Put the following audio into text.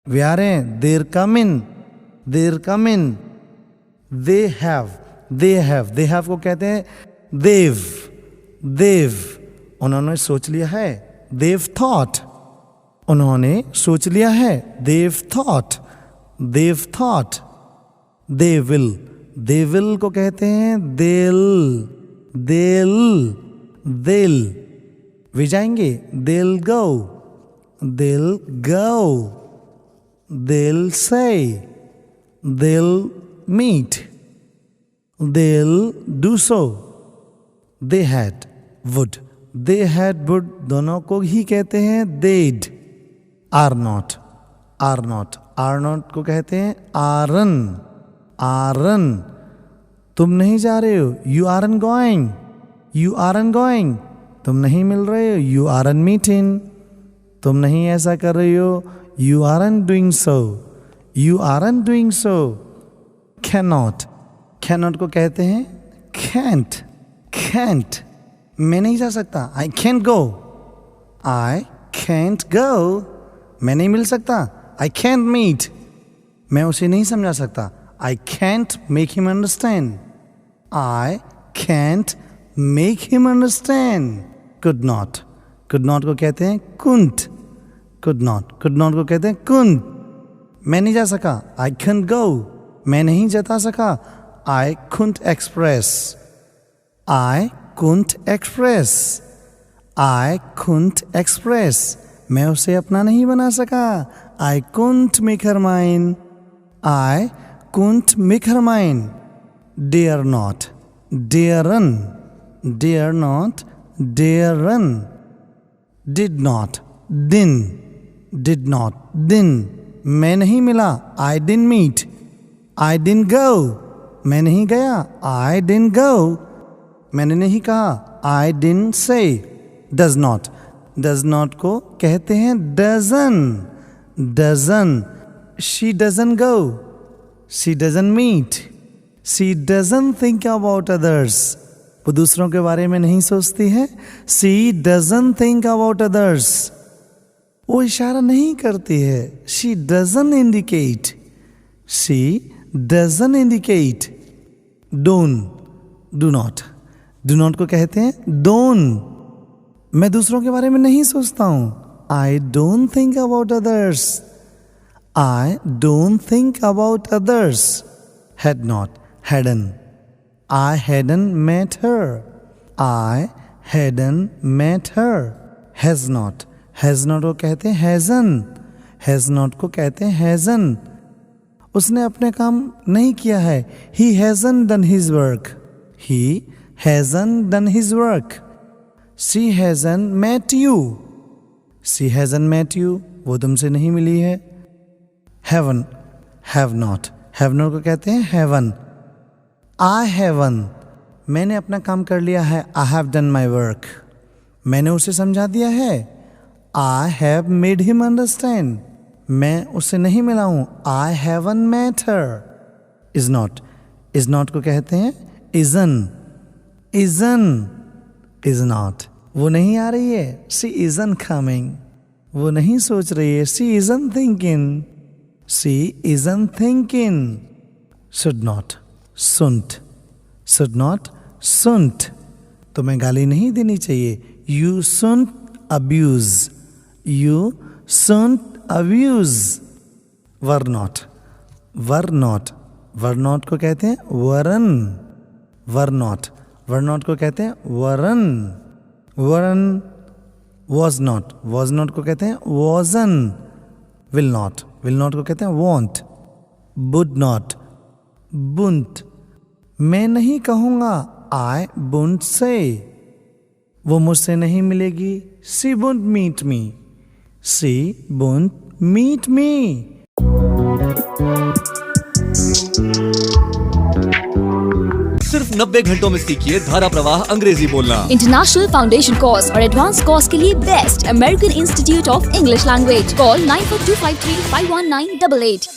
वे आ रहे हैं, they're coming, they're coming. They have, they have, they have को कहते हैं देव, देव। उन्होंने सोच लिया है, देव थॉट, उन्होंने सोच लिया है, they've thought, they've thought. They will, they will को कहते हैं देल, देल, देल। वे जाएंगे, देल गो, देल गो, देल से, they'll meet, they'll do so. They had, would, they had would दोनों को ही कहते हैं they'd. Are not, are not, are not को कहते हैं आरन, आरन। तुम नहीं जा रहे हो, यू आरन गोइंग, यू आरन गोइंग। तुम नहीं मिल रहे हो, यू आरन मीटिंग। तुम नहीं ऐसा कर रहे हो, you aren't doing so, you aren't doing so. Can not, can not को कहते हैं कैंट, कैंट। मैं नहीं जा सकता, I can't go, I can't go. मैं नहीं मिल सकता, आई कैंट मीट। मैं उसे नहीं समझा सकता, I can't make him understand, I can't make him understand. Could not, could not को कहते हैं कुंट, कुड नॉट, कुड नॉट को कहते हैं कुंट। मैं नहीं जा सका, आई कैंट गो। मैं नहीं जता सका, I couldn't express, I couldn't express, I couldn't express. मैं उसे अपना नहीं बना सका, I couldn't make her mine, I couldn't make her mine. Dare not, daren't, dare not, daren't. Did not, didn't, did not, didn't. मैं नहीं मिला, I didn't meet, I didn't go. मैं नहीं गया, आई डिडंट गो। मैंने नहीं कहा, I didn't say. Does not, does not को कहते हैं dozen, dozen. She doesn't go, she doesn't meet, she doesn't think about others. वो दूसरों के बारे में नहीं सोचती है, she doesn't think about others. वो इशारा नहीं करती है, she doesn't indicate, she doesn't indicate. Don't, do not, do not को कहते हैं डोन। मैं दूसरों के बारे में नहीं सोचता हूं, I don't think about others, I don't think about others. Had not, hadn't, I hadn't met her, I hadn't met her. Has not, has not को कहते हैं हैजन, हैज नॉट को कहते हैं हैजन। उसने अपने काम नहीं किया है, he hasn't done his work, he hasn't done his work. She hasn't met you, she hasn't met you। वो तुमसे नहीं मिली है। Haven't, have not, have not को कहते हैं heaven। I haven't, मैंने अपना काम कर लिया है, I have done my work। मैंने उसे समझा दिया है, I have made him understand। मैं उससे नहीं मिला हूं, I haven't met her। Is not, is not को कहते हैं isn't, isn't, is not। वो नहीं आ रही है, she isn't coming। वो नहीं सोच रही है, she isn't thinking, she isn't thinking। should not, shouldn't, should not, shouldn't। तुम्हें गाली नहीं देनी चाहिए, you shouldn't abuse, you shouldn't abuse। were not, were not, were not को कहते हैं वरन, were not, were not को कहते हैं वरन, वरन। was not, was not को कहते हैं wasn't। will not, will not को कहते हैं won't। would not, wouldn't। मैं नहीं कहूँगा, I won't say। वो मुझसे नहीं मिलेगी, she won't meet me, she won't meet me। सिर्फ 90 घंटों में सीखिए धारा प्रवाह अंग्रेजी बोलना। इंटरनेशनल फाउंडेशन कोर्स और एडवांस कोर्स के लिए best American institute of English language. Call 9425351988।